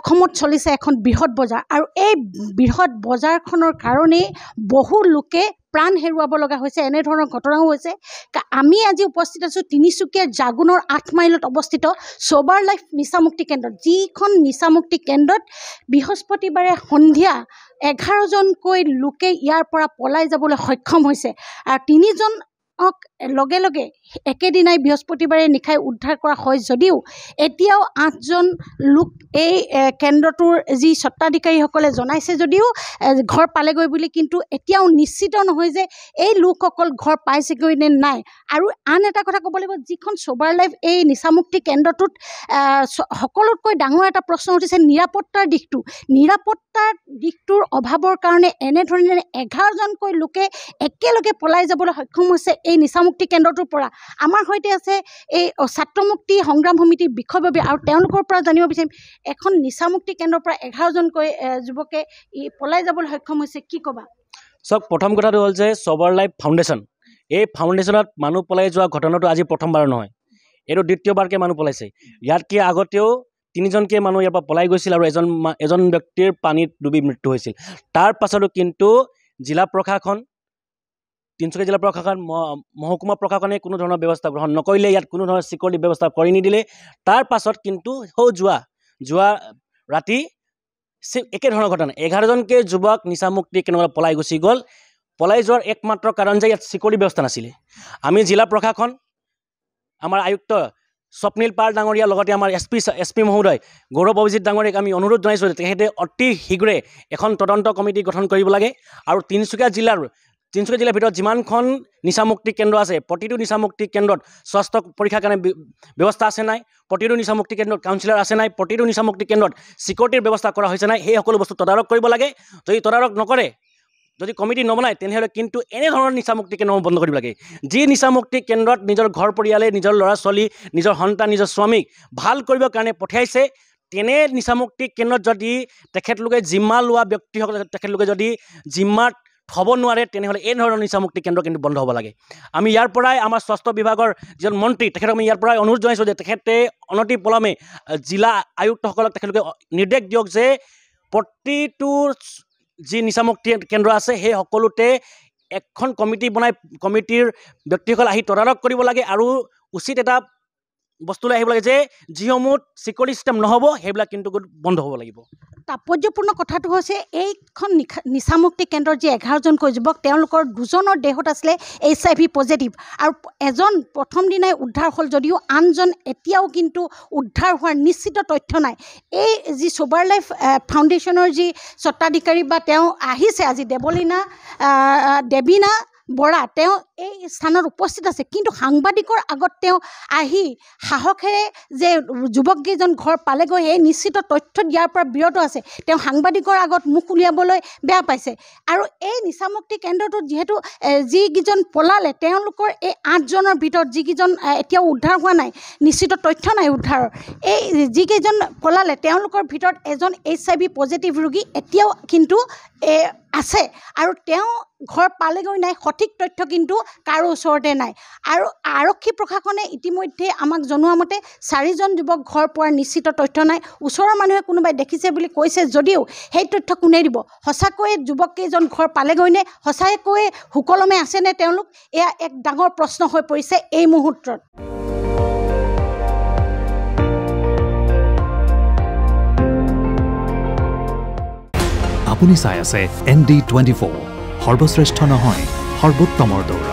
অসমত চলিছে এখন বৃহৎ বজাৰ আৰু এই বৃহৎ বজাৰখনৰ কাৰণেই বহু লোকে প্ৰাণ হেৰুৱাব লগা হৈছে এনেধৰণৰ ঘটনাও হৈছে আমি আজি উপস্থিত আছোঁ তিনিচুকীয়াৰ জাগুনৰ 8 মাইলত অৱস্থিত সোবাৰ লাইফ নিচামুক্তি কেন্দ্ৰত যিখন নিচামুক্তি কেন্দ্ৰত বৃহস্পতিবাৰে সন্ধিয়া 11জনকৈ লোকে ইয়াৰ পৰা পলাই যাবলৈ সক্ষম হৈছে আৰু 3জন লগে লগে একেদিনাই বৃহস্পতিবাৰে নিশাই উদ্ধাৰ কৰা হয় যদিও এতিয়াও 8জন লোক এই কেন্দ্ৰটোৰ যি স্বত্বাধিকাৰীসকলে জনাইছে যদিও ঘৰ পালেগৈ বুলি কিন্তু এতিয়াও নিশ্চিত নহয় যে এই লোকসকল ঘৰ পাইছেগৈ নে নাই আৰু আন এটা কথা ক'ব লাগিব যিখন সোবাৰ লাইফ এই নিচামুক্তি কেন্দ্ৰটোত সকলোতকৈ ডাঙৰ এটা প্ৰশ্ন উঠিছে নিৰাপত্তাৰ দিশটোৰ অভাৱৰ কাৰণে এনেধৰণে 11জনকৈ লোকে একেলগে পলাই যাবলৈ সক্ষম হৈছে এই নিচামুক্তি কেন্দ্ৰটোৰ পৰা আমাৰ সৈতে আছে এই ছাত্ৰমুক্তি সংগ্ৰাম সমিতিৰ বিষয়ববীয়া আৰু তেওঁলোকৰ পৰা জানিব বিচাৰিম এখন নিচামুক্তি কেন্দ্ৰৰ পৰা 11জনকৈ যুৱকে পলাই যাবলৈ সক্ষম হৈছে কি ক'বা সব প্ৰথম কথাটো হ'ল যে সোবাৰ লাইফ ফাউণ্ডেশ্যন এই ফাউণ্ডেশ্যনত মানুহ পলাই যোৱা ঘটনাটো আজি প্ৰথমবাৰ নহয় এইটো দ্বিতীয়বাৰকৈ মানুহ পলাইছে ইয়াতকৈ আগতেও 3জনকৈ মানুহ ইয়াৰ পৰা পলাই গৈছিল আৰু এজন ব্যক্তিৰ পানীত ডুবি মৃত্যু হৈছিল তাৰ পাছতো কিন্তু জিলা প্ৰশাসন তিনিচুকীয়া জিলা প্ৰশাসন মহকুমা প্ৰশাসনে কোনো ধৰণৰ ব্যৱস্থা গ্ৰহণ নকৰিলে ইয়াত কোনো ধৰণৰ চিকিউৰিটি ব্যৱস্থা কৰি নিদিলে তাৰ পাছত কিন্তু যোৱা ৰাতি একেধৰণৰ ঘটনা 11জনকৈ যুৱক নিচামুক্তি কেন্দ্ৰলৈ পলাই গুচি গ'ল পলাই যোৱাৰ একমাত্ৰ কাৰণ যে ইয়াত চিকিউৰিটি ব্যৱস্থা নাছিলে আমি জিলা প্ৰশাসন আমাৰ আয়ুক্ত স্বপ্নীল পাল ডাঙৰীয়া লগতে আমাৰ এছপি মহোদয় গৌৰৱ অভিজিত ডাঙৰীয়াক আমি অনুৰোধ জনাইছোঁ যে তেখেতে অতি শীঘ্ৰে এখন তদন্ত কমিটি গঠন কৰিব লাগে আৰু তিনিচুকীয়া জিলাৰ ভিতৰত যিমানখন নিচামুক্তি কেন্দ্ৰ আছে প্ৰতিটো নিচামুক্তি কেন্দ্ৰত স্বাস্থ্য পৰীক্ষাৰ কাৰণে ব্যৱস্থা আছে নাই প্ৰতিটো নিচামুক্তি কেন্দ্ৰত কাউন্সিলৰ আছে নাই প্ৰতিটো নিচামুক্তি কেন্দ্ৰত চিকিউৰিটিৰ ব্যৱস্থা কৰা হৈছে নাই সেই সকলো বস্তু তদাৰক কৰিব লাগে যদি তদাৰক নকৰে যদি কমিটি নবনায় তেনেহ'লে কিন্তু এনেধৰণৰ নিচামুক্তি কেন্দ্ৰ বন্ধ কৰিব লাগে যি নিচামুক্তি কেন্দ্ৰত নিজৰ ঘৰ পৰিয়ালে নিজৰ ল'ৰা ছোৱালী নিজৰ সন্তান নিজৰ স্বামীক ভাল কৰিবৰ কাৰণে পঠিয়াইছে তেনে নিচামুক্তি কেন্দ্ৰত যদি তেখেতলোকে জিম্মা লোৱা ব্যক্তিসকলে তেখেতলোকে যদি জিম্মাত হ'ব নোৱাৰে তেনেহ'লে এই ধৰণৰ নিচামুক্তি কেন্দ্ৰ কিন্তু বন্ধ হ'ব লাগে আমি ইয়াৰ পৰাই আমাৰ স্বাস্থ্য বিভাগৰ যিজন মন্ত্ৰী তেখেতক আমি ইয়াৰ পৰাই অনুৰোধ জনাইছোঁ যে তেখেতে অনতি পলমে জিলা আয়ুক্তসকলক তেখেতলোকে নিৰ্দেশ দিয়ক যে প্ৰতিটো যি নিচামুক্তি কেন্দ্ৰ আছে সেই সকলোতে এখন কমিটি বনাই কমিটিৰ ব্যক্তিসকল আহি তদাৰক কৰিব লাগে আৰু উচিত এটা বস্তুলৈ আহিব লাগে যে যিসমূহ চিকিউৰিটি চিষ্টেম নহ'ব সেইবিলাক কিন্তু বন্ধ হ'ব লাগিব তাৎপৰ্যপূৰ্ণ কথাটো হৈছে এইখন নিচামুক্তি কেন্দ্ৰৰ যি 11জনকৈ যুৱক তেওঁলোকৰ 2জনৰ দেহত আছিলে HIV পজিটিভ আৰু এজন প্ৰথম দিনাই উদ্ধাৰ হ'ল যদিও আনজন এতিয়াও কিন্তু উদ্ধাৰ হোৱাৰ নিশ্চিত তথ্য নাই এই যি সোবাৰ লাইফ ফাউণ্ডেশ্যনৰ যি স্বত্বাধিকাৰী বা তেওঁ আহিছে আজি দেৱীনা বৰা তেওঁ এই স্থানত উপস্থিত আছে কিন্তু সাংবাদিকৰ আগত তেওঁ আহি সাহসেৰে যে যুৱককেইজন ঘৰ পালেগৈ সেই নিশ্চিত তথ্য দিয়াৰ পৰা বিৰত আছে তেওঁ সাংবাদিকৰ আগত মুখ উলিয়াবলৈ বেয়া পাইছে আৰু এই নিচামুক্তি কেন্দ্ৰটোত যিহেতু যিকেইজন পলালে তেওঁলোকৰ এই 8জনৰ ভিতৰত যিকেইজন এতিয়াও উদ্ধাৰ হোৱা নাই নিশ্চিত তথ্য নাই উদ্ধাৰৰ এই যিকেইজন পলালে তেওঁলোকৰ ভিতৰত এজন HIV পজিটিভ ৰোগী এতিয়াও কিন্তু আছে আৰু তেওঁ ঘৰ পালেগৈ নাই সঠিক তথ্য কিন্তু কাৰো ওচৰতে নাই আৰু আৰক্ষী প্ৰশাসনে ইতিমধ্যে আমাক জনোৱা মতে 4জন যুৱক ঘৰ পোৱাৰ নিশ্চিত তথ্য নাই ওচৰৰ মানুহে কোনোবাই দেখিছে বুলি কৈছে যদিও সেই তথ্য কোনে দিব সঁচাকৈয়ে যুৱককেইজন ঘৰ পালেগৈ নে সঁচাকৈয়ে সুকলমে আছেনে তেওঁলোক এয়া এক ডাঙৰ প্ৰশ্ন হৈ পৰিছে এই মুহূৰ্তত আপুনি চাই আছে ND24 সৰ্বশ্ৰেষ্ঠ নহয় সৰ্বোত্তমৰ দৌৰ